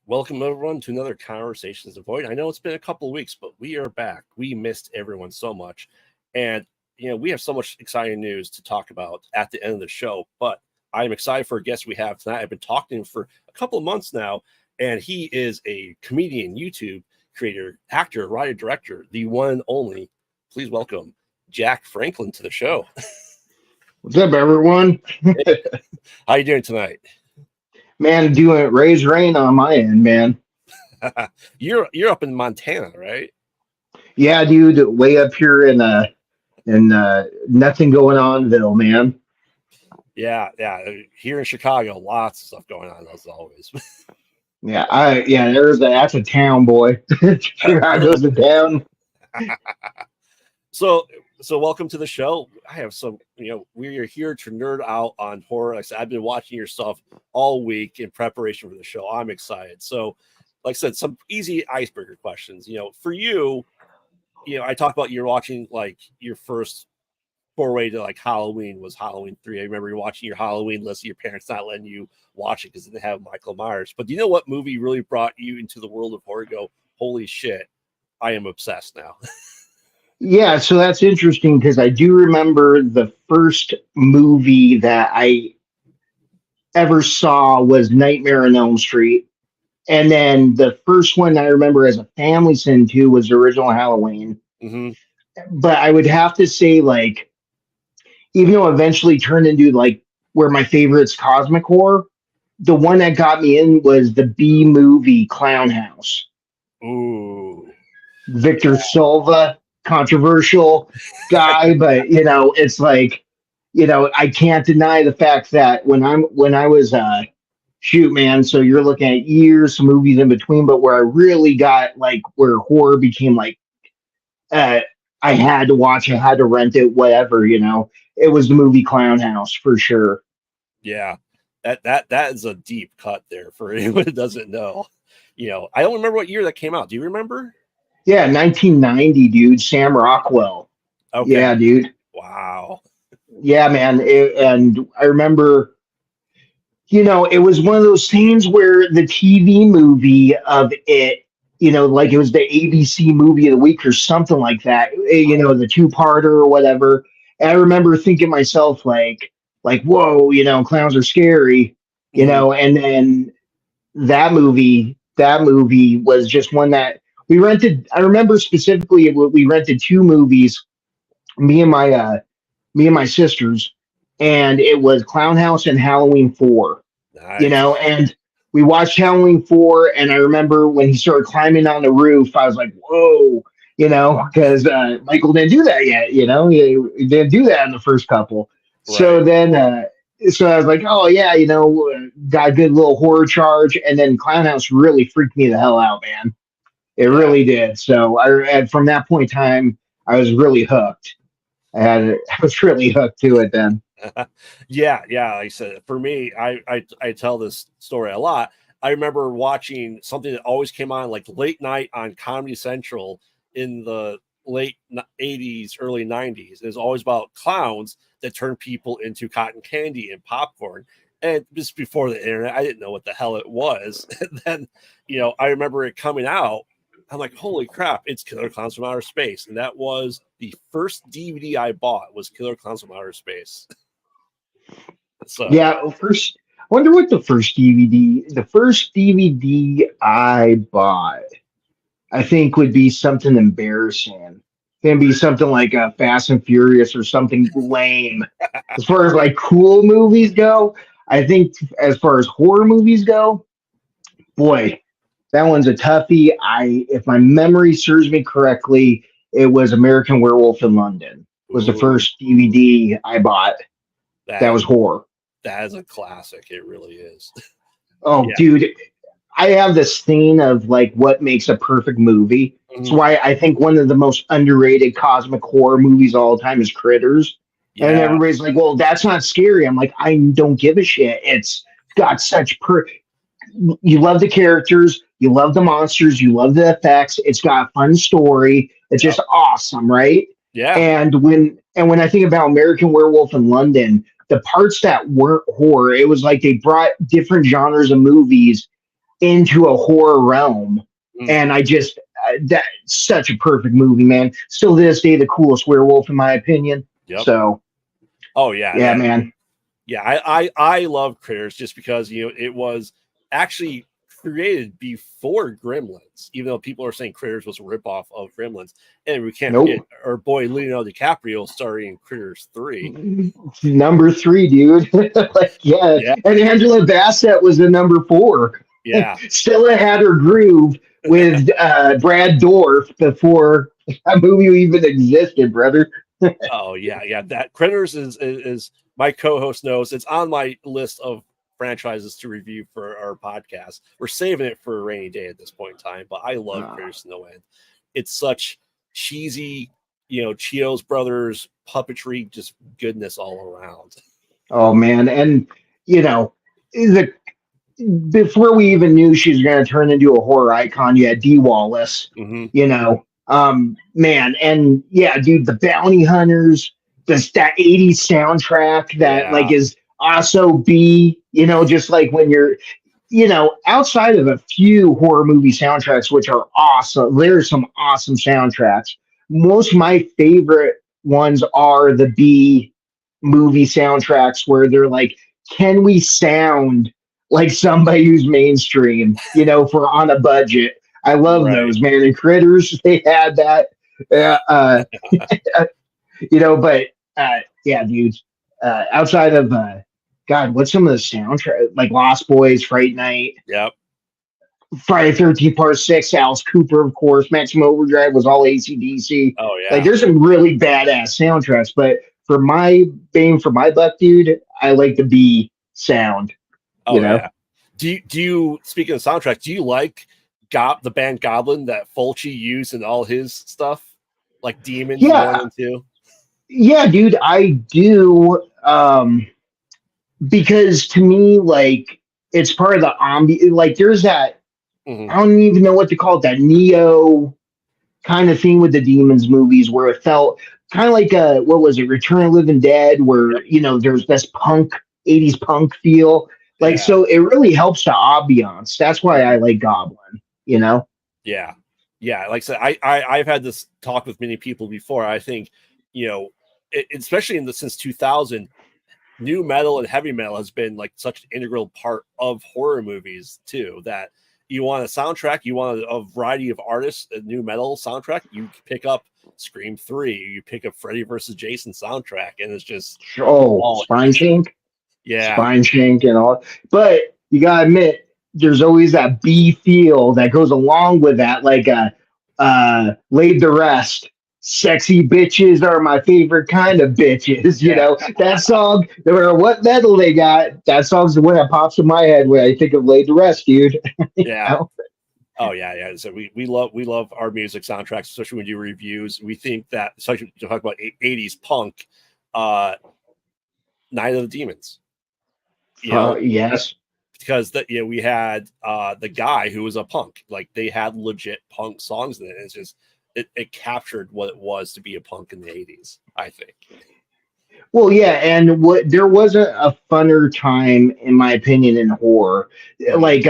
Welcome everyone to another Conversations of Void. I know it's been a couple of weeks, but we are back. We missed everyone so much. And we have so much exciting news to talk about at the end of the show. But I'm excited for a guest we have tonight. I've been talking to him for a couple of months now, and he is a comedian, YouTube creator, actor, writer, director, the one and only. Please welcome Jack Franklin to the show. What's up, everyone? How you doing tonight? Man, doing it raise rain on my end, man. You're up in Montana, right? Yeah, dude, way up here in nothing going onville, man. Yeah. Here in Chicago, lots of stuff going on as always. That's a town, boy. Chicago's a town. So welcome to the show. I have some, we are here to nerd out on horror. Like I said, I've been watching your stuff all week in preparation for the show. I'm excited. So, like I said, some easy icebreaker questions. For you, I talked about you're watching like your first foray to like Halloween was Halloween 3. I remember you're watching your Halloween list, your parents not letting you watch it because they didn't have Michael Myers. But do you know what movie really brought you into the world of horror? Go, holy shit, I am obsessed now. Yeah, so that's interesting because I do remember the first movie that I ever saw was Nightmare on Elm Street. And then the first one I remember as a family sin too was the original Halloween. Mm-hmm. But I would have to say, like, even though it eventually turned into like where my favorite's cosmic horror, the one that got me in was the B movie Clown House. Ooh. Victor Silva, controversial guy, but it's like, I can't deny the fact that when I was shoot, man, so you're looking at years, some movies in between, but where I really got like where horror became like I had to watch, I had to rent it, whatever, it was the movie Clown House for sure. Yeah, that is a deep cut there for anyone who doesn't know. I don't remember what year that came out. Do you remember? Yeah, 1990, dude. Sam Rockwell. Okay. Yeah, dude. Wow. Yeah, man. And I remember, it was one of those things where the TV movie of it, like it was the ABC movie of the week or something like that, the two-parter or whatever. And I remember thinking to myself, like, whoa, clowns are scary, and then that movie was just one that we rented. I remember specifically we rented two movies, me and my sisters, and it was Clown House and Halloween 4. Nice. And we watched Halloween 4, and I remember when he started climbing on the roof, I was like, whoa, because Michael didn't do that yet, he didn't do that in the first couple. Right. So then so I was like, oh yeah, got a good little horror charge, and then Clown House really freaked me the hell out, man. It really did. So from that point in time, I was really hooked. I was really hooked to it then. Yeah. Like I said, for me, I tell this story a lot. I remember watching something that always came on like late night on Comedy Central in the late 80s, early 90s. It was always about clowns that turn people into cotton candy and popcorn. And just before the internet, I didn't know what the hell it was. And then, I remember it coming out. I'm like, holy crap, it's Killer Clowns from Outer Space. And that was the first DVD I bought was Killer Clowns from Outer Space. So yeah, I wonder what the first DVD I bought, I think would be something embarrassing. Can be something like Fast and Furious or something lame. As far as like cool movies go, I think as far as horror movies go, boy, that one's a toughie. If my memory serves me correctly, it was American Werewolf in London. Was the first DVD I bought. That was horror. That is a classic. It really is. Oh, yeah. Dude, I have this thing of like what makes a perfect movie. Mm-hmm. That's why I think one of the most underrated cosmic horror movies of all time is Critters. Yeah. And everybody's like, well, that's not scary. I'm like, I don't give a shit. It's got such you love the characters, you love the monsters, you love the effects. It's got a fun story. It's just awesome, right? Yeah. And when I think about American Werewolf in London, the parts that weren't horror, it was like they brought different genres of movies into a horror realm. Mm. And I just that's such a perfect movie, man. Still to this day, the coolest werewolf in my opinion. Yep. So, Oh yeah, yeah, man. yeah. I love Critters just because it was actually created before Gremlins, even though people are saying Critters was a ripoff of Gremlins, and we can't forget Nope. our boy Leonardo DiCaprio starring in Critters 3. Number 3, dude. Like, yeah. Yeah, And Angela Bassett was the number 4. yeah. Stella had her groove with Brad Dorff before that movie even existed, brother. Oh yeah. That Critters is my co-host knows it's on my list of franchises to review for our podcast. We're saving it for a rainy day at this point in time, but I love Critters to no end. It's such cheesy, Cheetos Brothers puppetry, just goodness all around. Oh man, and the before we even knew she was going to turn into a horror icon, you had Dee Wallace. Mm-hmm. Man, and yeah, dude, the Bounty Hunters, that '80s soundtrack that like is also just like when you're outside of a few horror movie soundtracks, which are awesome, there's some awesome soundtracks. Most of my favorite ones are the B movie soundtracks where they're like, can we sound like somebody who's mainstream, for on a budget? I love those, man. And Critters, they had that. But yeah, dude. Outside of God, what's some of the soundtrack like Lost Boys, Fright Night, Yep, Friday 13th Part 6, Alice Cooper, of course, Maximum Overdrive was all AC/DC. Oh yeah, like there's some really badass soundtracks, but for my bang for my buck, dude, I like the B sound. Yeah. Do you speaking of soundtrack? Do you like the band Goblin that Fulci used in all his stuff, like Demons 1 and 2? Yeah, dude, I do. Because to me, like, it's part of the like there's that I don't even know what to call it, that neo kind of thing with the Demons movies where it felt kind of like what was it, Return of the Living Dead, where there's this punk 80s punk feel. Like so it really helps the ambiance. That's why I like Goblin, Yeah. Like I said, I've had this talk with many people before. I think, especially since 2000, new metal and heavy metal has been like such an integral part of horror movies too, that you want a soundtrack, you want a variety of artists, a new metal soundtrack, you pick up Scream 3, you pick up Freddy versus Jason soundtrack, and it's just Spine Shank. Yeah. Spine Shank and all. But you gotta admit, there's always that B feel that goes along with that, like Laid to Rest. Sexy bitches are my favorite kind of bitches. That song, no matter what metal they got, that song's the one that pops in my head when I think of Laid to Rest, dude. Yeah. Oh yeah. So we love our music soundtracks, especially when we do reviews. We think that, especially to talk about 80s punk, Night of the Demons. Yes. Because we had the guy who was a punk. Like they had legit punk songs in it. It's just it captured what it was to be a punk in the 80s, I think. Well, yeah, and there wasn't a funner time, in my opinion, in horror. Like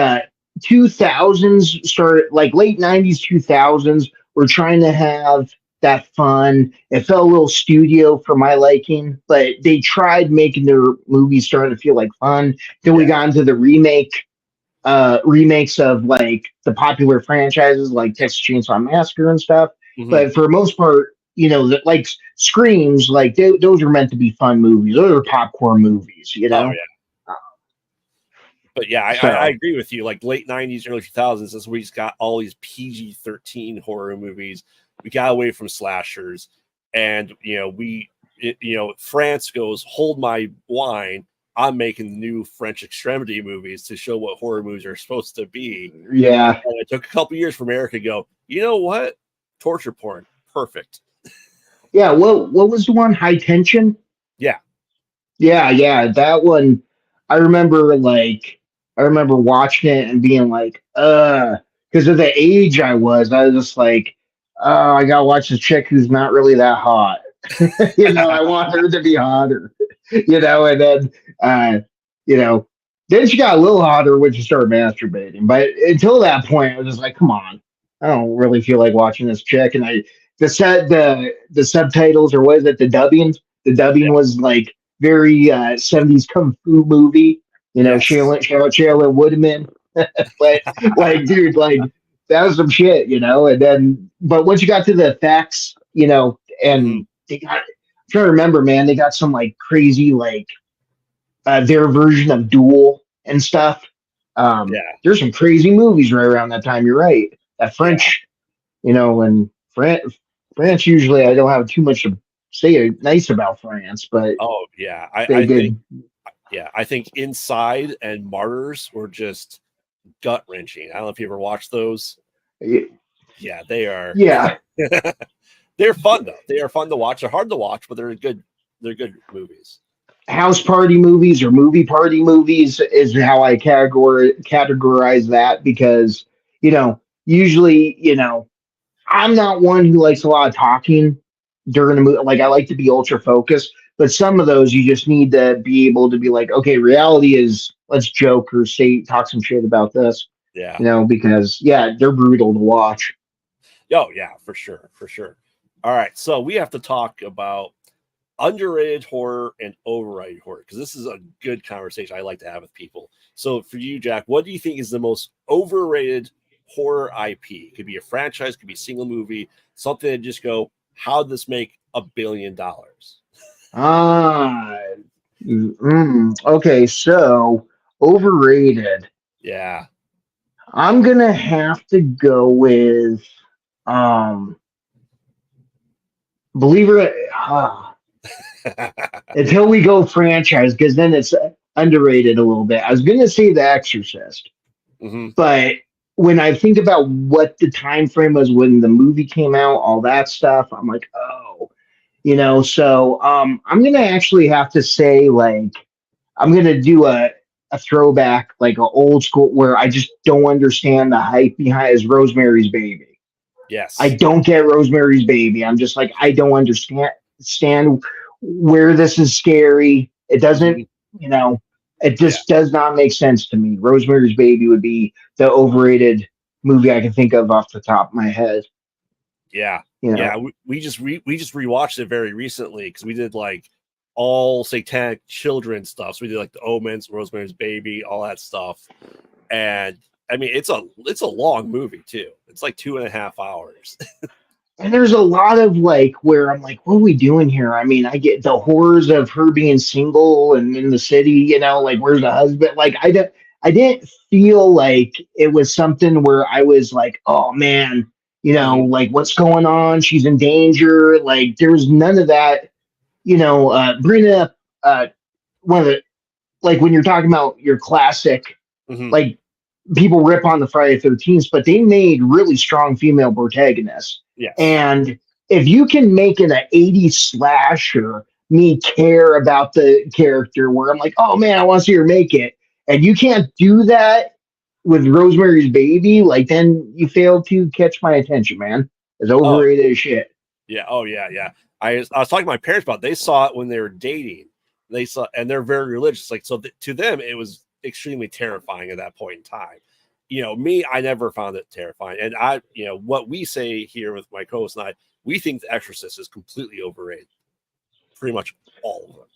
2000s started, like late 90s, 2000s, we're trying to have that fun. It felt a little studio for my liking, but they tried making their movies starting to feel like fun. Then we got into the remakes of like the popular franchises like Texas Chainsaw Massacre and stuff. But for the most part, like Screams, like those are meant to be fun movies. Those are popcorn movies, Oh, yeah. But yeah, I agree with you. Like late 90s, early 2000s, as we just got all these PG-13 horror movies. We got away from slashers, and France goes, hold my wine. I'm making new French extremity movies to show what horror movies are supposed to be. Yeah. And it took a couple years for America to go, you know what? Torture porn. Perfect. Yeah. What was the one? High Tension? Yeah. Yeah. That one, I remember watching it and being like, because of the age I was just like, I gotta watch this chick who's not really that hot. I want her to be hotter. And then Then she got a little hotter when she started masturbating. But until that point, I was just like, come on. I don't really feel like watching this chick. And the subtitles, or what is it, the dubbing? The Yeah. dubbing was like very 70s kung fu movie, Yes. Shaolin Woodman. But like, dude, like that was some shit, and then but once you got to the effects, Hmm. and I'm trying to remember, man, they got some like crazy like their version of Duel and stuff. Yeah. There's some crazy movies right around that time. You're right. That Yeah. French, and France usually I don't have too much to say nice about France, but Oh yeah. they I think did. yeah, I think Inside and Martyrs were just gut wrenching. I don't know if you ever watched those. Yeah, they are. Yeah, They're fun though. They are fun to watch. They're hard to watch, but they're good. They're good movies. house party movies or movie party movies is how I categorize that, because usually I'm not one who likes a lot of talking during the movie. Like I like to be ultra focused, but some of those you just need to be able to be like, okay, reality is let's joke or say talk some shit about this, Yeah. because yeah, they're brutal to watch. Oh yeah, for sure, for sure. All right, so we have to talk about underrated horror and overrated horror because this is a good conversation I like to have with people. So for you, Jack, what do you think is the most overrated horror IP? It could be a franchise, could be a single movie, something that just go, how did this make $1 billion? Ah, okay, so overrated. Yeah. I'm gonna have to go with um believe it until we go franchise, because then it's underrated a little bit. I was gonna say The Exorcist, Hmm. but when I think about what the time frame was when the movie came out, all that stuff, I'm like, oh, So I'm gonna actually have to say, like, I'm gonna do a throwback, like an old school, where I just don't understand the hype behind is Rosemary's Baby. I Yes. don't get Rosemary's Baby. I'm just like, I don't understand where this is scary. It doesn't, Hmm. you know, it Yeah. just does not make sense to me. Rosemary's Baby would be the overrated movie I can think of off the top of my head. Yeah. You Yeah. know, We just rewatched it very recently because we did like all satanic children stuff. So we did like the Omens, Rosemary's Baby, all that stuff. And I mean it's a long movie too. It's like 2.5 hours. and there's a lot of like where I'm like, what are we doing here? I mean, I get the horrors of her being single and in the city, like where's the husband? Like I didn't feel like it was something where I was like, oh man, Mhm. like what's going on? She's in danger. Like there was none of that, bringing up one of the, like when you're talking about your classic, Mhm. like people rip on the Friday 13th, but they made really strong female protagonists. Yes. And if you can make it an 80s slasher, me care about the character where I'm like, oh man, I want to see her make it. And you can't do that with Rosemary's Baby, like then you failed to catch my attention, man. It's Oh overrated as shit. yeah. Oh yeah. Yeah. I was talking to my parents about it. They saw it when they were dating. They saw and they're very religious. Like so to them it was extremely terrifying at that point in time. Me, I never found it terrifying. And what we say here with my co-host and I, we think The Exorcist is completely overrated. Pretty much all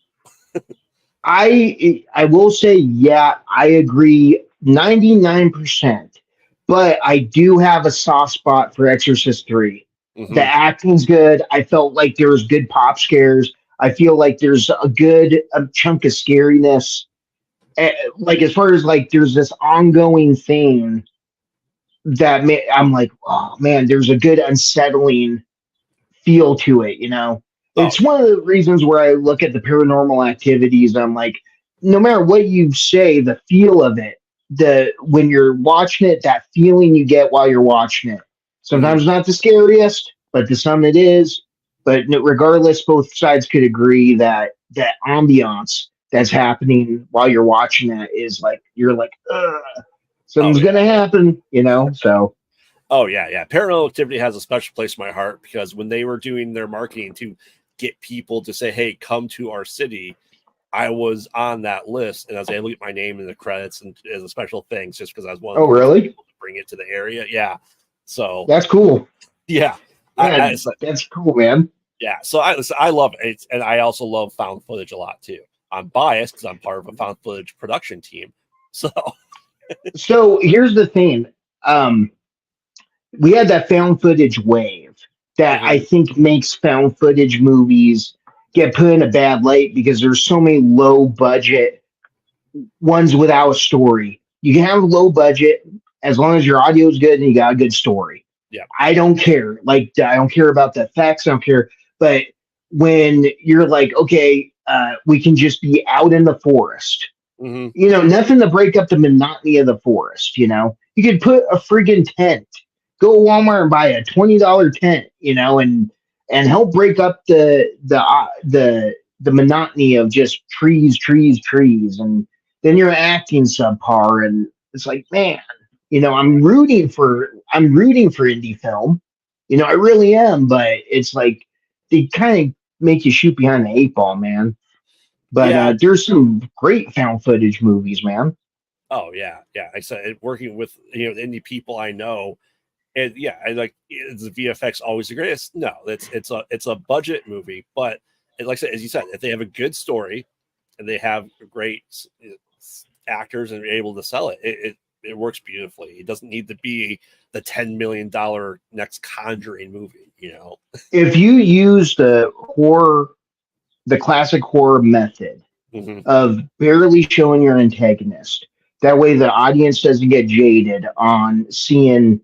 of them. I will say, yeah, I agree 99%. But I do have a soft spot for Exorcist 3. The Hmm. acting's good. I felt like there was good pop scares. I feel like there's a good chunk of scariness. Like as far as like there's this ongoing thing that I'm like, oh man, there's a good unsettling feel to it. Oh It's one of the reasons where I look at the paranormal activities. I'm like, no matter what you say, the feel of it, the when you're watching it, that feeling you get while you're watching it. yeah. Hmm. Sometimes not the scariest, but to some it is. But regardless, both sides could agree that that ambiance that's Hmm. happening while you're watching it is like you're like, ugh, Oh something's yeah. gonna happen. So Oh yeah, yeah. Paranormal Activity has a special place in my heart because when they were doing their marketing to get people to say, "Hey, come to our city," I was on that list, and I was able to get my name in the credits and as a special things, just because I was one of Oh, the first really? people to bring it to the area. Yeah, so That's cool. yeah, Yeah, so, that's cool, man. yeah. So I love it, and I also love found footage a lot too. I'm biased because I'm part of a found footage production team. So So here's the thing. Um, we had that found footage wave that I mhm, think makes found footage movies get put in a bad light because there's so many low budget ones without a story. You can have low budget as long as your audio is good and you got a good story. yeah, I don't care. Like I don't care about the effects. I don't care. But when you're like, okay, we can just be out in the forest, mhm, nothing to break up the monotony of the forest. You could put a friggin' tent. Go to Walmart and buy a $20 tent, and help break up the monotony of just trees, trees, trees, and then you're acting subpar, and it's like, man, I'm rooting for indie film, I really am, but it's like they kind of make you shoot behind the eight ball, man. But yeah. there's some great found footage movies, man. Oh yeah, yeah. I said working with the indie people I know, and yeah, I like is the VFX always the greatest? No, it's a budget movie, but like I said, as you said, if they have a good story and they have great actors and are able to sell it works beautifully. It doesn't need to be the $10 million next Conjuring movie. If you use the classic horror method Hmm. of barely showing your antagonist, that way the audience doesn't get jaded on seeing,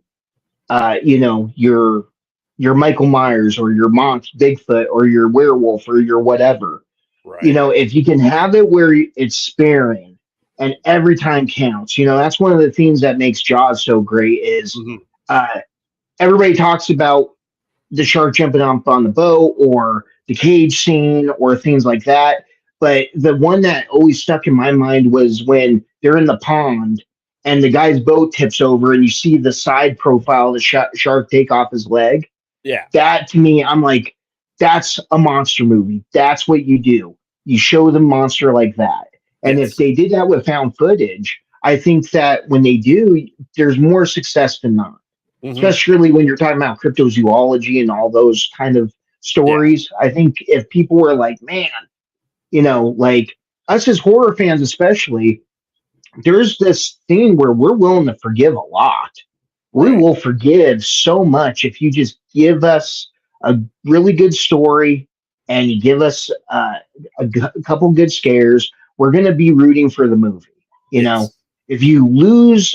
your Michael Myers or your Bigfoot or your werewolf or your whatever. Right. If you can have it where it's sparing and every time counts, that's one of the things that makes Jaws so great is Hmm. uh, everybody talks about the shark jumping off on the boat or the cage scene or things like that. But the one that always stuck in my mind was when they're in the pond and the guy's boat tips over and you see the side profile of the shark take off his leg. Yeah. That to me, I'm like, that's a monster movie. That's what you do. You show the monster like that. And if Yes. they did that with found footage, I think that when they do, there's more success than not, Hmm. especially when you're talking about cryptozoology and all those kind of Yeah. stories. I think if people were like, man, like us as horror fans, especially, there's this thing where we're willing to forgive a lot. We Right. will forgive so much if you just give us a really good story and you give us a couple good scares. We're going to be rooting for the movie. You know, Yes. if you lose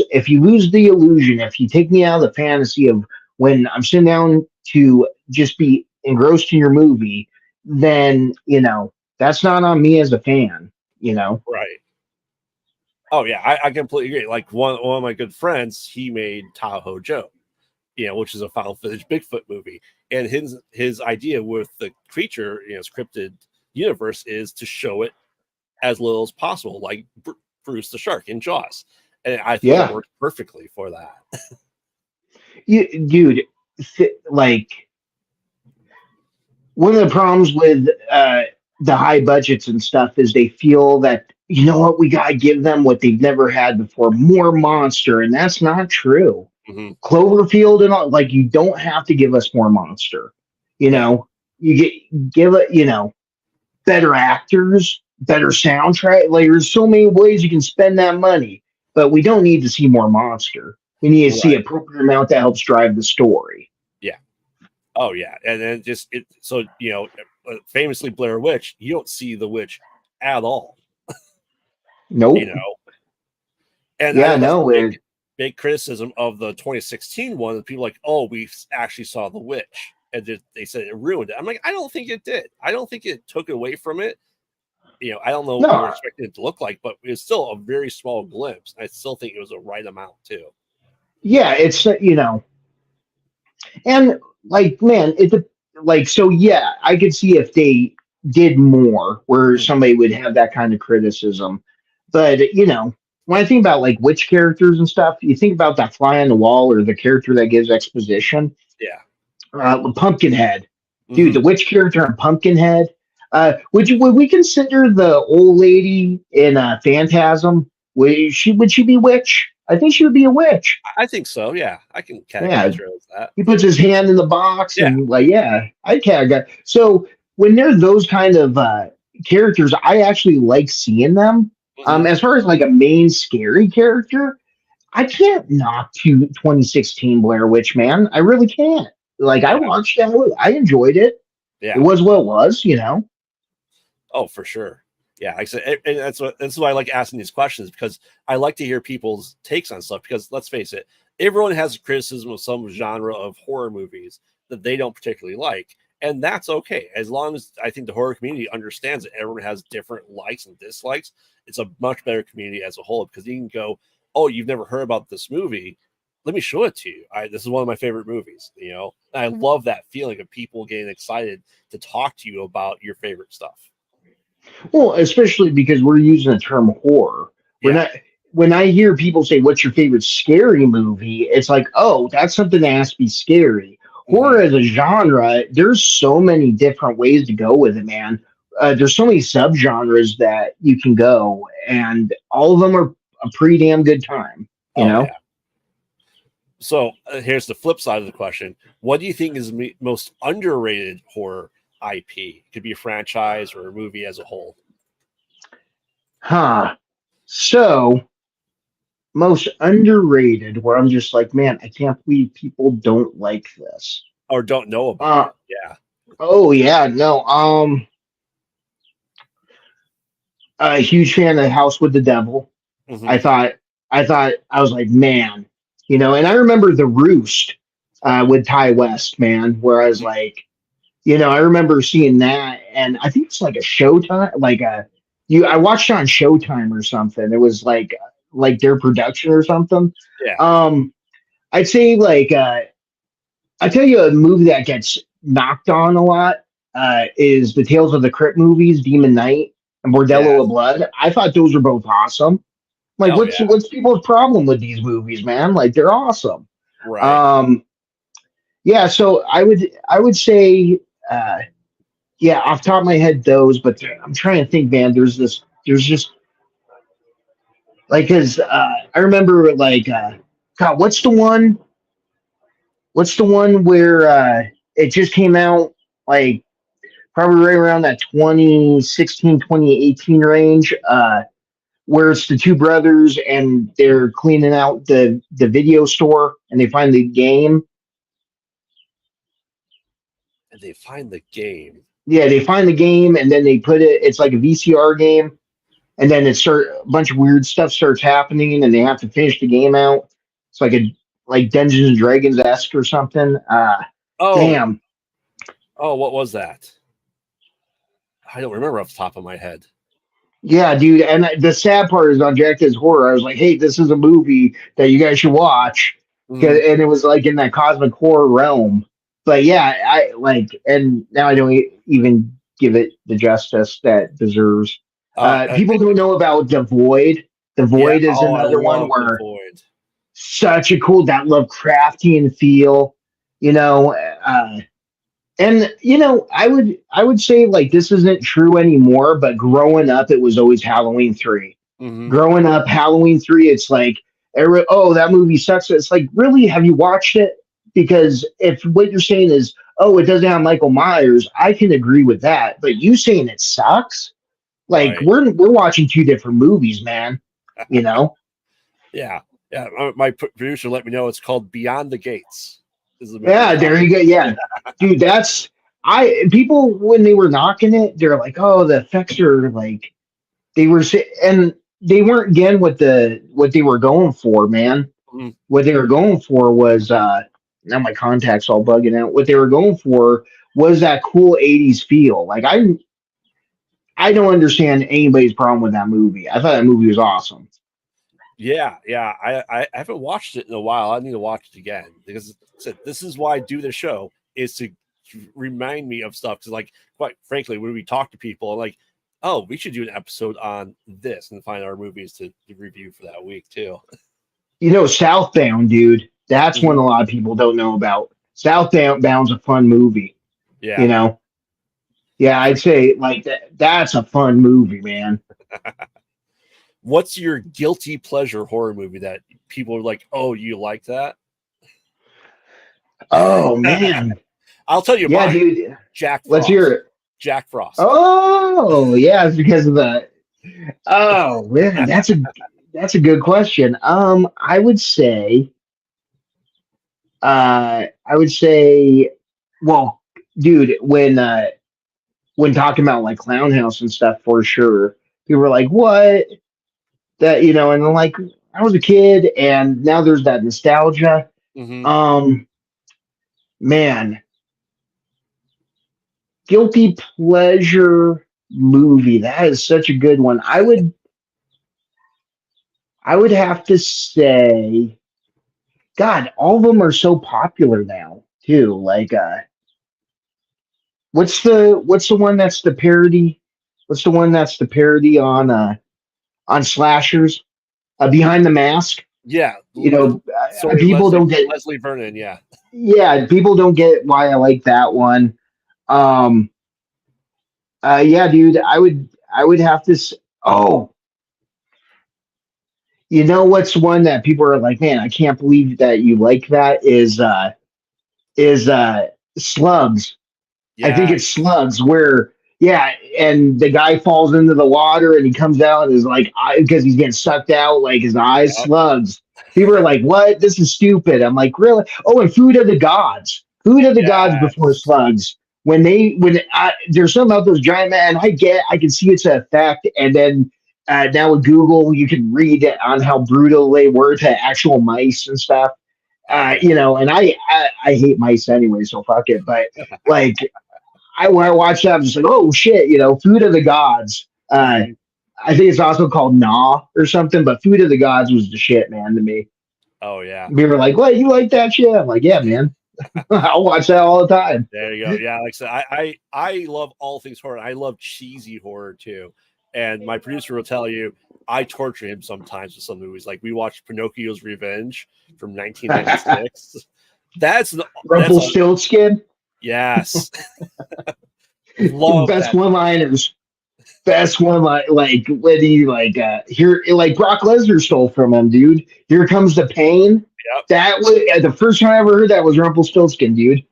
the illusion, if you take me out of the fantasy of when I'm sitting down to just be engrossed in your movie, then that's not on me as a fan. Right. Oh yeah, I completely agree. Like one of my good friends, he made Tahoe Joe, which is a found footage Bigfoot movie. And his idea with the creature, scripted universe is to show it as little as possible, like Bruce the shark in Jaws. And I think it Yeah, works perfectly for that. dude, like one of the problems with the high budgets and stuff is they feel that what, we gotta give them what they've never had before, more monster, and that's not true. Hmm. Cloverfield and all, like, you don't have to give us more monster. You Yeah. know, give it, better actors, better soundtrack. Like, there's so many ways you can spend that money, but we don't need to see more monster. We need to see Right. appropriate amount that helps drive the story. Yeah. Oh yeah. And then just it. So famously Blair Witch, you don't see the witch at all. You Nope. know, and I Yeah, know that's a no. big criticism of the 2016 one. That people are like, oh, we actually saw the witch, and they said it ruined it. I'm like, I don't think it did. I don't think it took away from it. I don't know what we were No. expecting it to look like, but it's still a very small glimpse. I still think it was a right amount too. Yeah, it's and like, man, like, so yeah, I could see if they did more where Mhm. somebody would have that kind of criticism. But when I think about like witch characters and stuff, you think about that fly on the wall or the character that gives exposition. Yeah. Pumpkinhead, dude, Hmm. the witch character in Pumpkinhead. Would we consider the old lady in Phantasm? Would she be witch? I think she would be a witch. I think so. Yeah, I can Yeah, categorize her as that. he puts his hand in the box Yeah. and like, yeah, I can't get. So when they're those kind of characters, I actually like seeing them. Hmm. As far as like a main scary character, I can't knock 2016 Blair Witch, man. I really can't. Like I Yeah. watched that, I enjoyed it. It Yeah. was what it was. Oh, for sure. Yeah, like I said, and that's why I like asking these questions, because I like to hear people's takes on stuff. Because let's face it, everyone has a criticism of some genre of horror movies that they don't particularly like, and that's okay as long as I think the horror community understands that everyone has different likes and dislikes. It's a much better community as a whole, because you can go, "Oh, you've never heard about this movie? Let me show it to you. This is one of my favorite movies." And I love that feeling of people getting excited to talk to you about your favorite stuff. Well, especially because we're using the term horror. We're Yeah. not. When I hear people say, "What's your favorite scary movie?" It's like, oh, that's something that has to be scary. Hmm. Horror as a genre, there's so many different ways to go with it, man. There's so many subgenres that you can go, and all of them are a pretty damn good time. You Oh know? yeah. So here's the flip side of the question: what do you think is the most underrated horror IP? It could be a franchise or a movie as a whole, Huh. So most underrated, where I'm just like, man, I can't believe people don't like this. or don't know about Uh, it. Yeah. oh yeah, no. A huge fan of House with the Devil. I Hmm. thought, I was like, man, and I remember The Roost with Ty West, man, where I was Hmm. like, I remember seeing that, and I think it's like a Showtime, like I watched it on Showtime or something. It was like their production or something. Yeah. Um, I'd say I tell you a movie that gets knocked on a lot is the Tales of the Crypt movies, Demon Knight and Yeah. Bordello of Blood. I thought those were both awesome. Like, Oh what's yeah. what's people's problem with these movies, man? Like, they're awesome. Right. Um, yeah, so I would say, uh, yeah, off the top of my head, those. But I'm trying to think, man. There's just like, cause I remember like, God, what's the one where it just came out like probably right around that 2016 2018 range, where it's the two brothers and they're cleaning out the video store and they find the game. And they find the game. Yeah, they find the game and then they put it's like a VCR game, and then a bunch of weird stuff starts happening and they have to finish the game out. It's like Dungeons and Dragons esque or something. Oh. Damn. Oh, what was that? I don't remember off the top of my head. Yeah, dude. And the sad part is on Jack is Horror. I was like, hey, this is a movie that you guys should watch. Hmm. And it was like in that cosmic horror realm. But yeah, and now I don't even give it the justice that it deserves. Uh, People don't know about The Void. The yeah. Void is Oh, I another one love the where Void. such a cool, that Lovecraftian feel, you know. And I would say like this isn't true anymore, but growing up, it was always Halloween 3. Hmm. Growing up, Halloween 3, it's like, oh, that movie sucks. It's like, really, have you watched it? Because if what you're saying is, oh, it doesn't have Michael Myers, I can agree with that. But you saying it sucks, like Right. we're watching two different movies, man. You know? Yeah. Yeah. My producer let me know it's called Beyond the Gates. Is the movie we're Yeah, there talking you go. Yeah, dude, that's I people when they were knocking it, they're like, oh, the effects are like and they weren't getting what they were going for, man. about. What they were going for was now my contacts all bugging out. What they were going for was that cool 80s feel. Like I don't understand anybody's problem with that movie. I thought that movie was awesome. Yeah, yeah. I haven't watched it in a while. I need to watch it again, because this is why I do the show, is to remind me of stuff. Because, like, quite frankly, when we talk to people, like, oh, we should do an episode on this and find our movies to review for that week too. Southbound, dude. That's one Mhm. a lot of people don't know about. Southbound's a fun movie, you Yeah, know. Yeah, I'd say like that's a fun movie, man. What's your guilty pleasure horror movie that people are like, oh, you like that? Oh man. I'll tell you Yeah, mine. dude. Jack Let's hear Frost. it. Jack Frost. Oh, yeah, it's because of the oh man, that's a good question. I would say well, dude, when talking about like Clown House and stuff for sure, people were like, what? That and I'm like, I was a kid and now there's that nostalgia. Mm-hmm. Um man, guilty pleasure movie. That is such a good one. I would have to say, God, all of them are so popular now too. Like, what's the one that's the parody? What's the one that's the parody on slashers? Behind the Mask. Yeah. Sorry, People don't get. Leslie Vernon. Yeah. Yeah, people don't get why I like that one. Um, yeah, dude, I would have to. Oh, you know what's one that people are like, man, I can't believe that you like that is Slugs. I think Yeah. it's Slugs where yeah, and the guy falls into the water and he comes out and is like because he's getting sucked out like his eyes Yep. slugs. People are like, "What? This is stupid." I'm like, "Really?" Oh, and Food of the Gods. Food of the Gods before Yes. Slugs. There's something about those giant men, I can see its effect, and then now with Google, you can read on how brutal they were to actual mice and stuff. Oh yeah. And I hate mice anyway, so fuck it. But like when I watched that, I'm just like, oh shit, Food of the Gods. Mhm. I think it's also called Gnaw or something, but Food of the Gods was the shit, man, to me. Oh yeah. People were like, what, you like that shit? I'm like, yeah, man. I'll watch that all the time. There you go. Yeah, like I said, I love all things horror. I love cheesy horror too. And my producer will tell you, I torture him sometimes with some movies. Like we watched Pinocchio's Revenge from 1996. That's a Rumpelstiltskin, yes. Love best that. one-liners. Best one, like when he here, like Brock Lesnar stole from him, dude. Here comes the pain. Yep. That was the first time I ever heard that was Rumpelstiltskin, dude.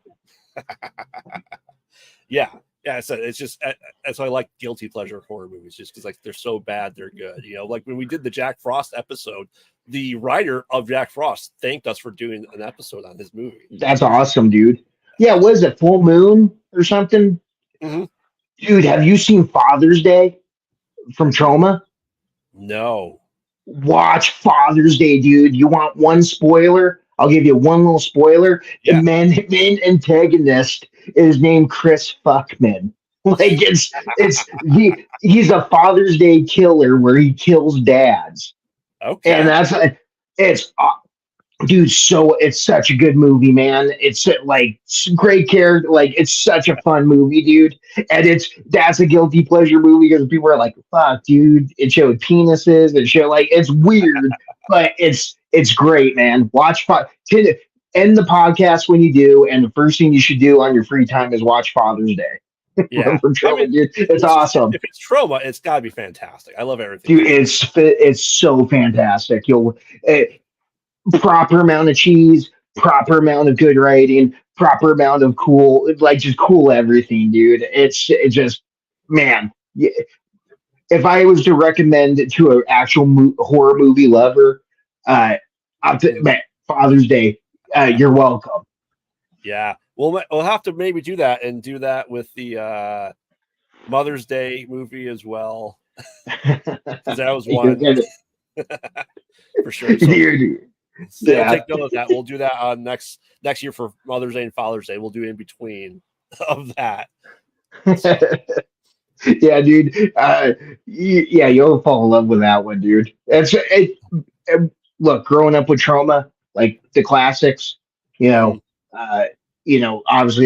Yeah. Yeah, so it's just that's why I like guilty pleasure horror movies, just because like they're so bad they're good. Like when we did the Jack Frost episode, the writer of Jack Frost thanked us for doing an episode on his movie. That's awesome, dude. Yeah, was it Full Moon or something? Mm-hmm. Dude, have you seen Father's Day from Trauma? No. Watch Father's Day, dude. You want one spoiler? I'll give you one little spoiler. Yeah. The main antagonist is named Chris Fuckman. Like he's a Father's Day killer where he kills dads. Okay. And it's dude, so it's such a good movie, man. It's like great character, like it's such a fun movie, dude. And that's a guilty pleasure movie because people are like, "Fuck, dude!" It showed penises, it showed like it's weird, but it's great, man. End the podcast when you do, and the first thing you should do on your free time is watch Father's Day. Yeah, Trauma, dude. It's awesome. If it's Trauma, it's got to be fantastic. I love everything. Dude, it's so fantastic. Proper amount of cheese, proper amount of good writing, proper amount of cool, like just cool everything, dude. It just, man. If I was to recommend it to an actual horror movie lover, man, Father's Day, you're welcome. Yeah, we'll have to maybe do that and do that with the Mother's Day movie as well. Because that was one for sure. So, yeah. Take note of that. We'll do that on next year for Mother's Day and Father's Day. We'll do in between of that. So. Yeah, dude. Yeah, you'll fall in love with that one, dude. Look, growing up with Trauma, like the classics, obviously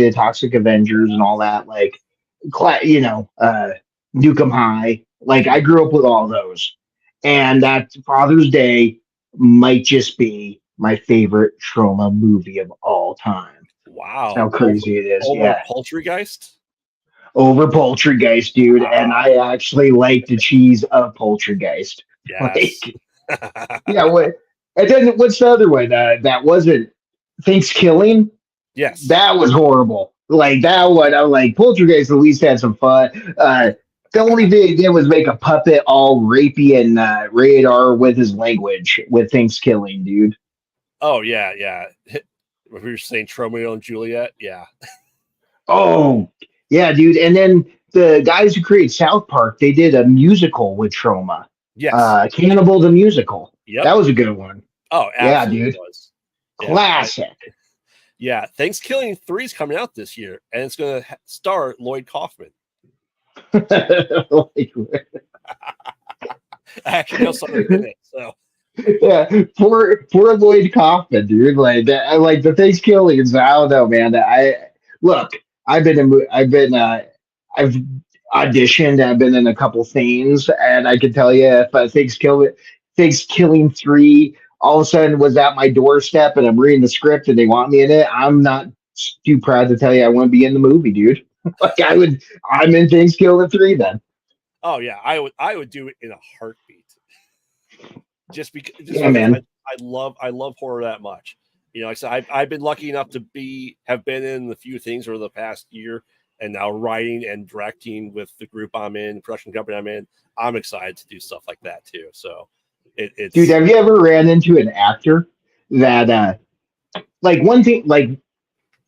the Toxic Avengers and all that, like, Nukem High. Like, I grew up with all those, and that Father's Day might just be my favorite Trauma movie of all time. Wow, That's how crazy it is. Over Yeah, Poultrygeist. over Poltergeist, dude. And I actually like the cheese of Poltergeist. Yes. Like, yeah, what? And then what's the other one? That wasn't Thanksgiving. Yes. That was horrible. Like that one, I'm like Poltergeist at least had some fun. The only thing they did was make a puppet all rapey and rated R with his language with Thanksgiving, dude. Oh yeah, yeah. We were saying Romeo and Juliet. Yeah. Oh yeah, dude. And then the guys who created South Park, they did a musical with Trauma. Yes. Cannibal the musical. Yep. That was a good one. Oh, Yeah, absolutely dude. was. Yeah. Classic. Yeah. Thanksgiving 3 is coming out this year, and it's going to star Lloyd Kaufman. Like, I actually know somebody in it, so. yeah, poor Lloyd Kaufman, dude. Like that, I like the Thanksgivings. I don't know, man. Look. I've auditioned. I've been in a couple things, and I can tell you if Thanksgiving 3 all of a sudden was at my doorstep, and I'm reading the script, and they want me in it. I'm not too proud to tell you I want to be in the movie, dude. Like I would, I'm in Thanksgiving 3 then. Oh yeah, I would do it in a heartbeat. Just because Yeah, man. I love horror that much. You know, like I said, I've been lucky enough to have been in a few things over the past year, and now writing and directing with the group I'm in, the production company I'm in. I'm excited to do stuff like that too. So it's Dude, have you ever ran into an actor that like one thing like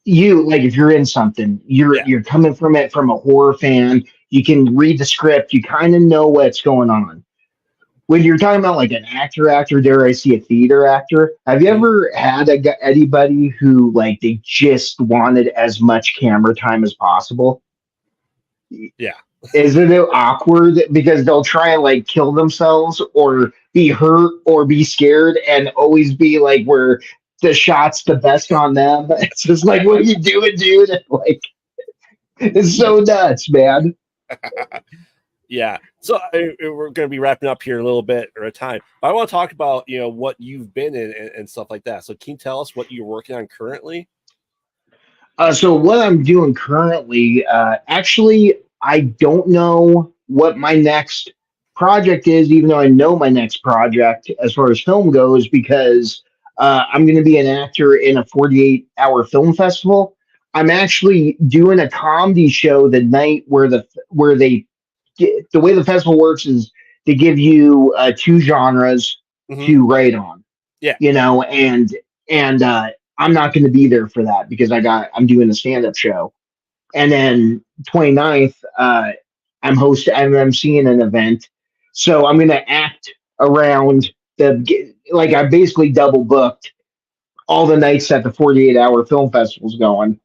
you like if you're in something, yeah, you're coming from it from a horror fan, you can read the script, you kind of know what's going on. When you're talking about like an actor, dare I see a theater actor, have you ever had anybody who like they just wanted as much camera time as possible? yeah, Isn't it awkward because they'll try and like kill themselves or be hurt or be scared and always be like where the shot's the best on them? It's just like, what are you doing, dude? Like, it's so nuts, man. yeah. So we're going to be wrapping up here a little bit at a time. But I want to talk about what you've been in and stuff like that. So can you tell us what you're working on currently? So what I'm doing currently, actually, I don't know what my next project is, even though I know my next project as far as film goes, because I'm going to be an actor in a 48-hour film festival. I'm actually doing a comedy show the night where the way the festival works is they give you two genres Mm-hmm. to write on, Yeah. and I'm not going to be there for that because I'm doing a stand-up show. And then 29th, I'm emceeing an event. So I'm going to act around like I basically double booked all the nights that the 48-hour film festival's going.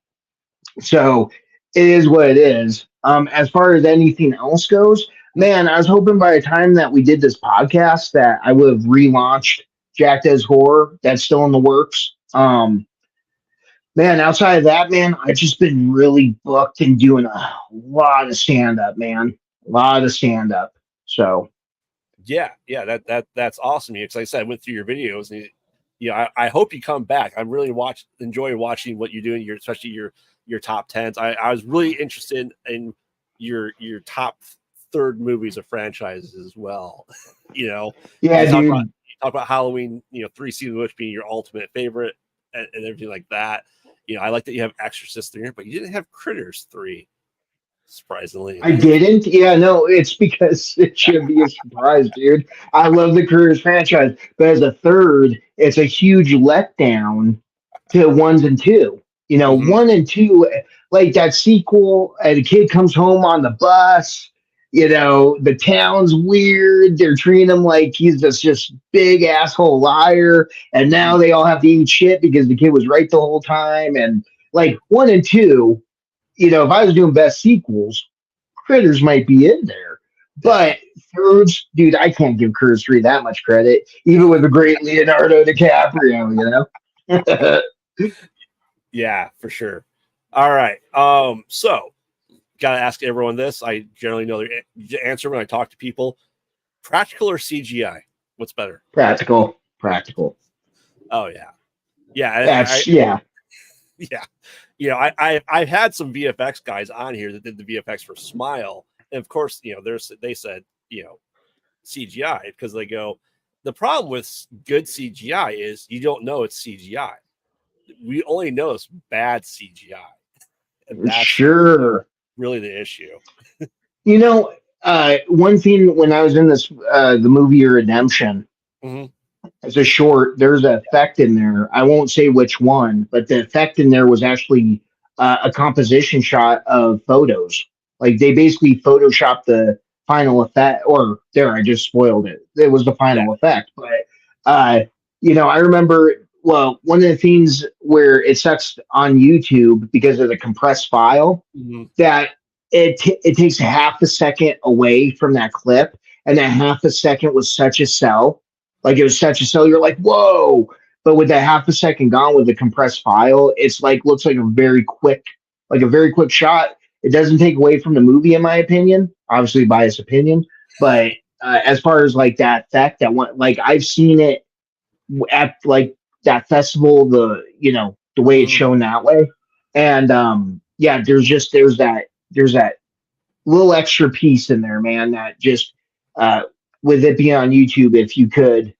So it is what it is. As far as anything else goes, man, I was hoping by the time that we did this podcast that I would have relaunched Jack Does Horror. That's still in the works. Man, outside of that, man, I've just been really booked and doing a lot of stand up, man. A lot of stand up. So Yeah, that's awesome. Because like I said, I went through your videos, and I hope you come back. I'm really enjoy watching what you're doing. Especially your top tens. I was really interested in your top third movies of franchises as well. yeah, you talk dude. about you talk about Halloween. 3 Seasons Witch being your ultimate favorite and everything like that. I like that you have Exorcist 3, but you didn't have Critters 3. Surprisingly I enough. didn't. Yeah, no, it's because it should be a surprise, dude. I love the Careers franchise, but as a third, it's a huge letdown to ones and two. Mhm. 1 and 2, like that sequel, the kid comes home on the bus. The town's weird. They're treating him like he's this just big asshole liar, and now they all have to eat shit because the kid was right the whole time. And like 1 and 2, if I was doing best sequels, Critters might be in there. Yeah. But thirds, dude, I can't give Critters 3 that much credit, even with the great Leonardo DiCaprio. Yeah, for sure. All right. So gotta ask everyone this. I generally know the answer when I talk to people. Practical or CGI? What's better? Practical. Oh yeah. Yeah, That's, yeah. yeah. I've had some VFX guys on here that did the VFX for Smile, and of course, they said CGI because they go. The problem with good CGI is you don't know it's CGI. We only know it's bad CGI, and that's Sure. really the issue. One thing when I was in the movie Redemption, Mm-hmm. as a short, there's an effect in there. I won't say which one, but the effect in there was actually a composition shot of photos. Like they basically photoshopped the final effect, or there, I just spoiled it. It was the Yeah. final effect. But, I remember, well, one of the things where it sucks on YouTube because of the compressed file, Mm-hmm. that it takes half a second away from that clip, and that half a second was such a sell, like it was such a sell. You're like, whoa! But with that half a second gone with the compressed file, it's like looks like a very quick shot. It doesn't take away from the movie, in my opinion. Obviously, biased opinion, but as far as like that effect, that one, like I've seen it at like that festival, the way it's Mm-hmm. shown that way, and yeah, there's that little extra piece in there, man. That just with it being on YouTube, if you could Yeah.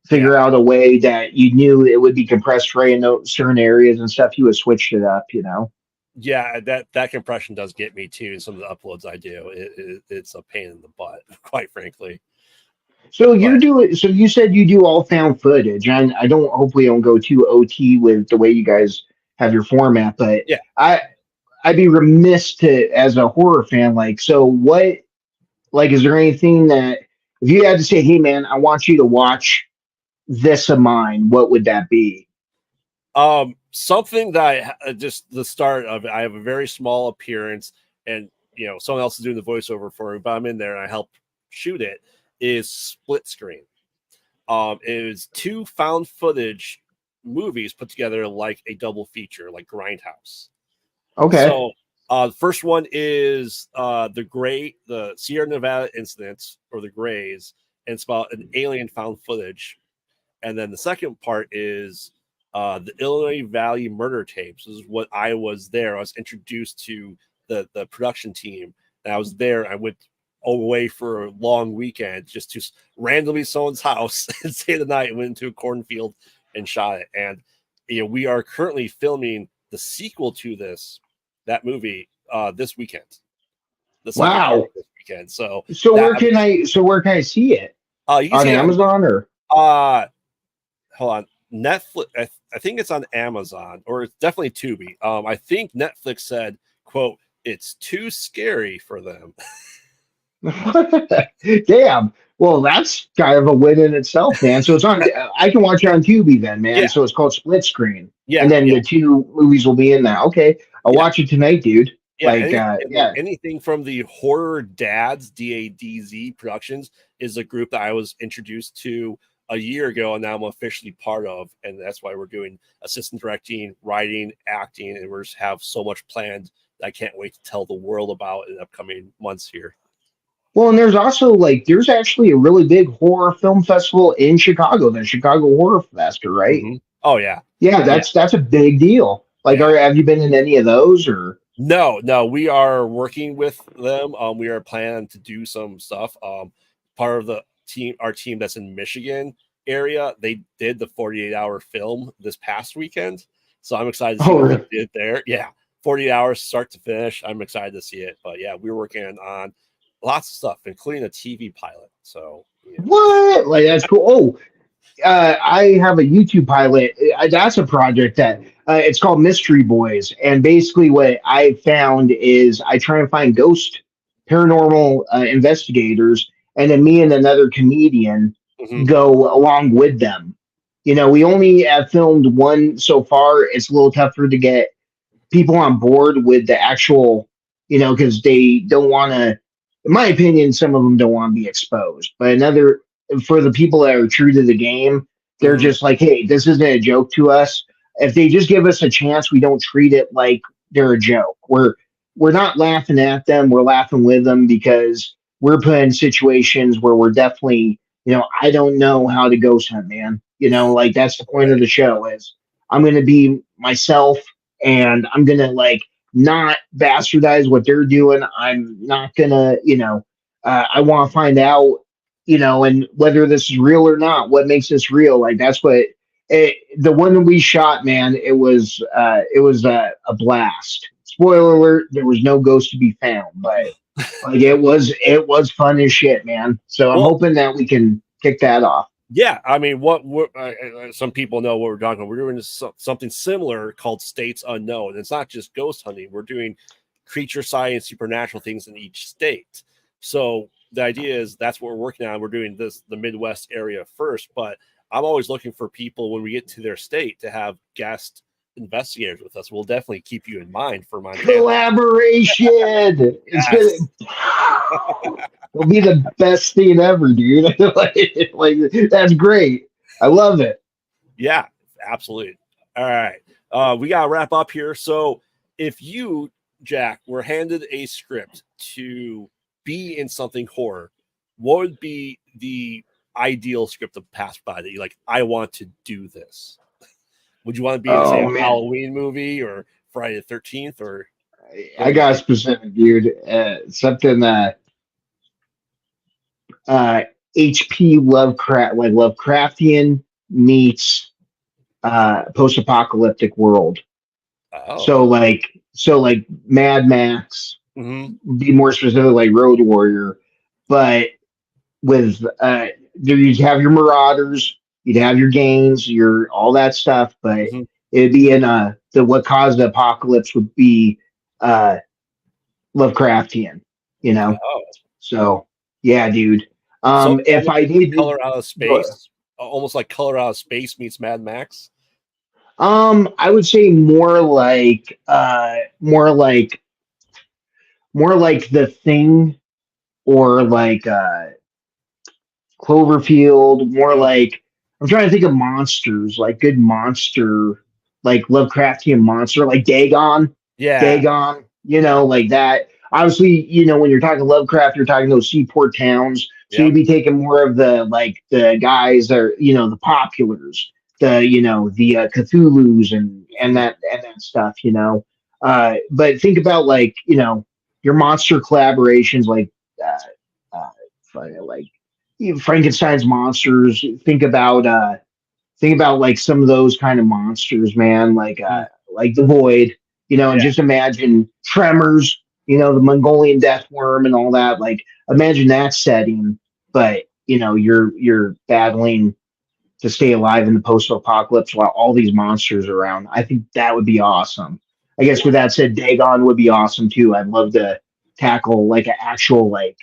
figure out a way that you knew it would be compressed right in those certain areas and stuff, you would switch it up. Yeah, that compression does get me too. Some of the uploads I do, it's a pain in the butt, quite frankly. So But so you said you do all found footage, and I don't hopefully don't go too OT with the way you guys have your format, but yeah, I'd be remiss to, as a horror fan, like, so what, like, is there anything that, if you had to say, hey man, I want you to watch this of mine, what would that be? something that just the start of it, I have a very small appearance, and someone else is doing the voiceover for me, but I'm in there and I help shoot it. Is Split Screen. It is two found footage movies put together like a double feature, like Grindhouse. Okay. So the first one is the Sierra Nevada incidents, or the Greys, and it's about an alien found footage. And then the second part is the Illinois Valley murder tapes. This is what I was there. I was introduced to the production team, and I was there. I went away for a long weekend just to randomly someone's house and stay the night and went into a cornfield and shot it. And we are currently filming the sequel to that movie this weekend, the second part Wow. of this weekend. So So that where can I see it? you can On see it Amazon or? on hold on, Netflix. I think it's on Amazon, or it's definitely Tubi. I think Netflix said, "quote It's too scary for them." Damn. Well, that's kind of a win in itself, man. So it's on. I can watch it on Tubi then, man. Yeah, So it's called Split Screen, and yeah, then yeah, the two movies will be in that. Okay, I'll yeah, watch it tonight, dude. yeah. Like, yeah. Anything from the Horror Dads (DADZ) Productions is a group that I was introduced to a year ago, and now I'm officially part of, and that's why we're doing assistant directing, writing, acting, and we just have so much planned that I can't wait to tell the world about in the upcoming months here. Well, and there's also like there's actually a really big horror film festival in Chicago, the Chicago Horror Fest, right? Mm-hmm. Oh yeah, Yeah, yeah, that's a big deal. Like, yeah. have you been in any of those or? No, we are working with them. We are planning to do some stuff. Part of the team, our team that's in Michigan area, they did the 48-hour film this past weekend. So I'm excited to see Oh, what really? they did there. Yeah, 48 hours start to finish. I'm excited to see it. But yeah, we're working on lots of stuff, including a TV pilot. So What? Like that's cool. Oh, I have a YouTube pilot. That's a project that it's called Mystery Boys, and basically what I found is I try and find ghost paranormal investigators, and then me and another comedian mhm. go along with them. We only have filmed one so far. It's a little tougher to get people on board with the actual, because they don't want to. In my opinion, some of them don't want to be exposed, but another for the people that are true to the game, they're Mhm. just like, hey, this isn't a joke to us. If they just give us a chance, we don't treat it like they're a joke. We're not laughing at them. We're laughing with them because we're put in situations where we're definitely, I don't know how to ghost hunt, man. Like that's the point of Right. the show is I'm going to be myself. and I'm gonna like not bastardize what they're doing. I'm not gonna, I want to find out, and whether this is real or not. What makes this real? Like that's what the one that we shot, man. It was a blast. Spoiler alert: there was no ghost to be found, but like it was fun as shit, man. So I'm Well, hoping that we can kick that off. yeah, I mean, some people know what we're talking about. We're doing something similar called States Unknown. It's not just ghost hunting. We're doing creature science, supernatural things in each state. So the idea is that's what we're working on. We're doing the Midwest area first, but I'm always looking for people when we get to their state to have guest investigators with us. We'll definitely keep you in mind for Montana. Collaboration. It's gonna it'll be the best thing ever, dude. like that's great. I love it. Yeah, absolutely. All right. We got to wrap up here. So if you, Jack, were handed a script to be in something horror, what would be the ideal script to pass by that you like, I want to do this? Would you want to be in, say, a Halloween movie or Friday the 13th or? I got a specific, dude. Something HP Lovecraft, like Lovecraftian meets post-apocalyptic world. Oh. So like Mad Max, be more specific, like Road Warrior, but with you'd have your Marauders, you'd have your Gains, your all that stuff, but it'd be in the what caused the apocalypse would be Lovecraftian, Oh. So yeah, dude. So if I did Color Out of Space, almost like Color Out of Space meets Mad Max. I would say more like The Thing, or like Cloverfield, more like I'm trying to think of monsters, like good monster, like Lovecraftian monster, like Dagon. Yeah. Dagon, like that. Obviously, when you're talking Lovecraft, you're talking those seaport towns. So you'd be taking more of the guys that are, the populars, the Cthulhu's and that stuff, but think about your monster collaborations like Frankenstein's monsters. Think about like some of those kind of monsters, man, like the Void, and just imagine Tremors, the Mongolian death worm and all that. Like imagine that setting, but you're battling to stay alive in the post-apocalypse while all these monsters are around. I think that would be awesome. I guess with that said, Dagon would be awesome too. I'd love to tackle like an actual when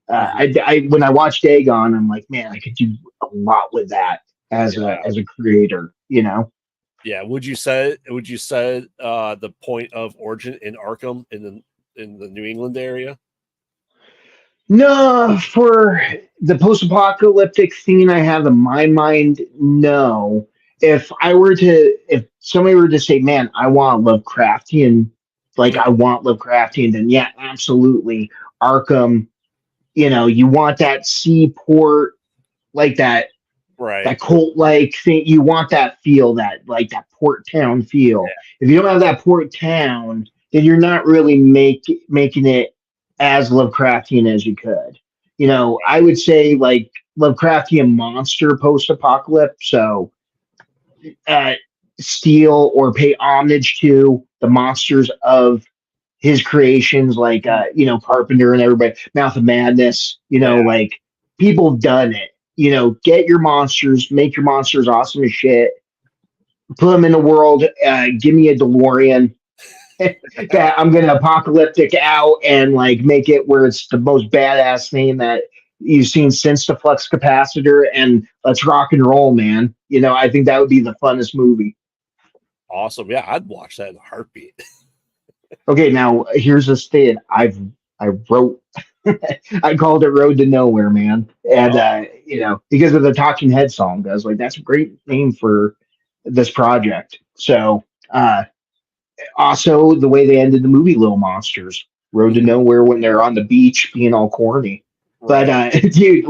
I watch Dagon, I'm like, man, I could do a lot with that as a creator, Yeah. Would you say the point of origin in Arkham in the New England area? No, for the post-apocalyptic scene I have in my mind, no. If somebody were to say, man, I want Lovecraftian, then yeah, absolutely. Arkham, you want that seaport, like that cult like thing. You want that feel, that port town feel. If you don't have that port town, then you're not really making it as Lovecraftian as you could. I would say like Lovecraftian monster post apocalypse. So steal or pay homage to the monsters of his creations, like Carpenter and everybody, Mouth of Madness, like people have done it. Get your monsters, make your monsters awesome as shit, put them in the world, give me a DeLorean that I'm gonna apocalyptic out and like make it where it's the most badass thing that you've seen since the flux capacitor, and let's rock and roll, man. I think that would be the funnest movie. Awesome. Yeah, I'd watch that in a heartbeat. Okay, now here's a state I wrote. I called it Road to Nowhere, man. And because of the Talking Head song, I was like, that's a great name for this project. So also the way they ended the movie Little Monsters, Road to Nowhere, when they're on the beach being all corny. Right. But dude,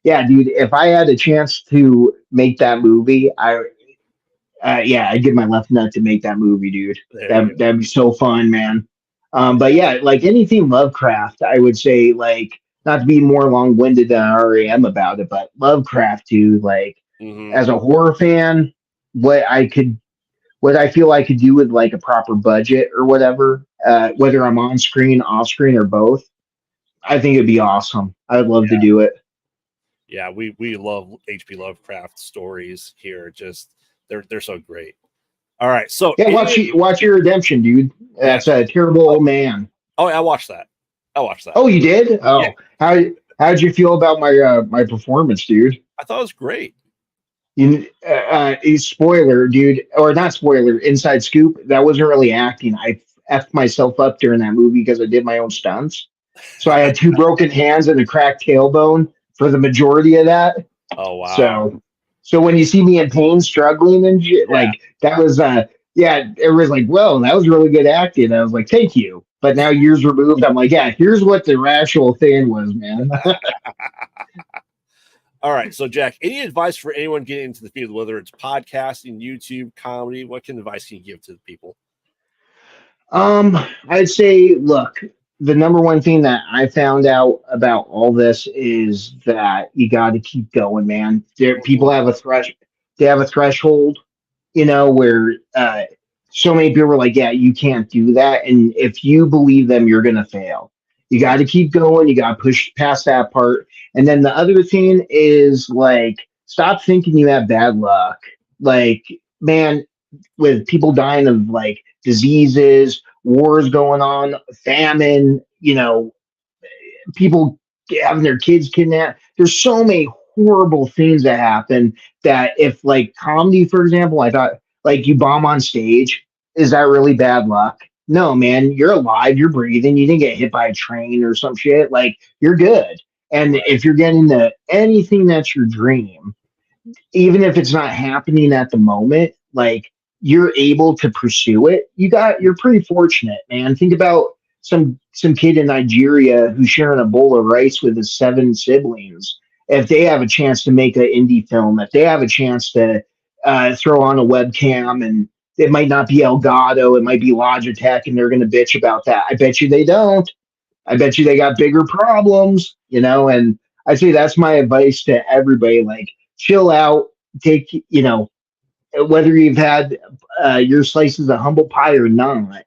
if I had a chance to make that movie, Yeah, I'd give my left nut to make that movie, dude. There you That'd be so fun, man. But go. yeah, like anything Lovecraft, I would say, like, not to be more long winded than I already am about it, but Lovecraft, dude, like, Hmm. as a horror fan, what I feel I could do with like a proper budget or whatever, whether I'm on screen, off screen, or both, I think it'd be awesome. I'd love to Yeah, do it. yeah, we love H.P. Lovecraft stories here. Just they're so great. All right, so Yeah, watch your redemption, dude. yeah. That's a terrible Oh, old man. oh, I watched that. I watched that. Oh, you did? Yeah, Oh, how'd you feel about my performance, dude? I thought it was great. Spoiler, dude, or not spoiler, inside scoop. That wasn't really acting. I effed myself up during that movie because I did my own stunts. So I had two broken hands and a cracked tailbone for the majority of that. Oh wow. So, so when you see me in pain, struggling and shit, Yeah. like that was, yeah, it was like, well, that was really good acting. I was like, thank you. But now years removed, I'm like, yeah, here's what the rational thing was, man. All right, so Jack, any advice for anyone getting into the field, whether it's podcasting, YouTube, comedy? What kind of advice can you give to the people? I'd say, look, the number one thing that I found out about all this is that you got to keep going, man. People Mhm. have they have a threshold, where so many people are like, yeah, you can't do that, and if you believe them, you're gonna fail. You got Mhm. to keep going. You got to push past that part, and then the other thing is like, stop thinking you have bad luck. Like, man, with people dying of like diseases, wars going on, famine, people having their kids kidnapped. There's so many horrible things that happen that if like comedy, for example, I thought like you bomb on stage, is that really bad luck? No, man, you're alive, you're breathing, you didn't get hit by a train or some shit. Like you're good. And Right. if you're getting to anything that's your dream, even if it's not happening at the moment, like you're able to pursue it, you're pretty fortunate, man. Think about some kid in Nigeria who's sharing a bowl of rice with his seven siblings. If they have a chance to make an indie film, if they have a chance to throw on a webcam, and it might not be Elgato, it might be Logitech, and they're going to bitch about that. I bet you they don't. I bet you they got bigger problems, and I say that's my advice to everybody. Like, chill out, take, whether you've had your slices of humble pie or not.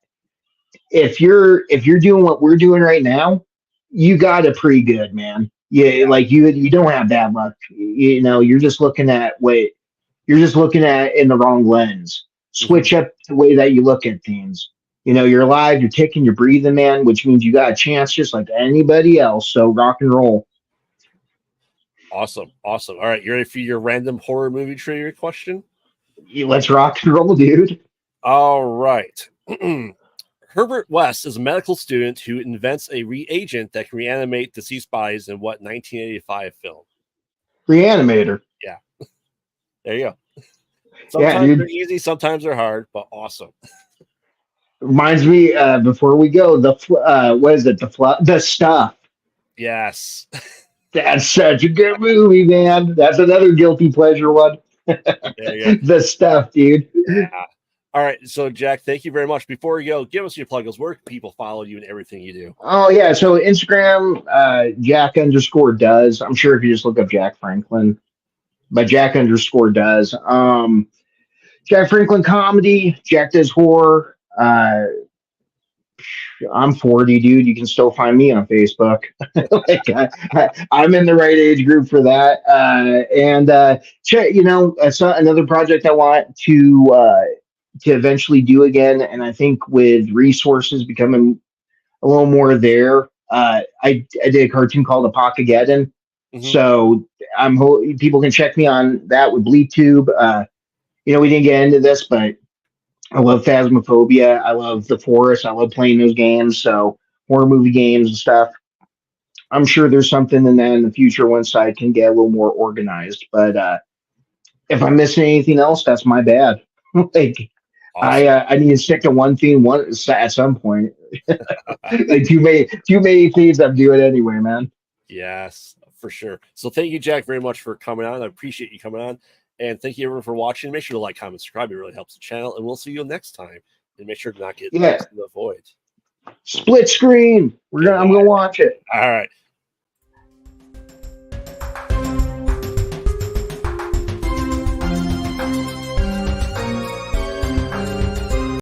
If you're doing what we're doing right now, you got it pretty good, man. Yeah, Yeah. like you don't have bad luck. You're just looking at it in the wrong lens. Mhm. Switch up the way that you look at things. You're alive, you're ticking, you're breathing, man, which means you got a chance just like anybody else. So rock and roll. Awesome. Awesome. All right. You ready for your random horror movie trivia question? Let's rock and roll, dude. All right. Herbert West is a medical student who invents a reagent that can reanimate deceased bodies in what 1985 film? Reanimator. Yeah. There you go. Yeah, Sometimes they're dude. easy, sometimes they're hard, but awesome. Reminds me, before we go, what is it? The stuff. Yes. That's such a good movie, man. That's another guilty pleasure one. There you go. The stuff, dude. Yeah. All right. So, Jack, thank you very much. Before we go, give us your pluggers. Where can people follow you and everything you do? Oh yeah, so Instagram, Jack_does. I'm sure if you just look up Jack Franklin, but Jack_does. Jack Franklin comedy. Jack does horror. I'm 40, dude. You can still find me on Facebook. Like I'm in the right age group for that. And so another project I want to eventually do again. And I think with resources becoming a little more there, I did a cartoon called Apocageddon. Hmm. So people can check me on that with BleedTube. We didn't get into this, but I love Phasmophobia. I love The Forest. I love playing those games. So horror movie games and stuff. I'm sure there's something in that in the future once I can get a little more organized. But if I'm missing anything else, that's my bad. Like Awesome. I need to stick to one thing at some point. Like too many things I'm doing anyway, man. Yes, for sure. So, thank you, Jack, very much for coming on. I appreciate you coming on. And thank you everyone for watching. Make sure to like, comment, subscribe. It really helps the channel. And we'll see you next time. And make sure to not get lost in the void. Split screen. I'm gonna watch it. All right.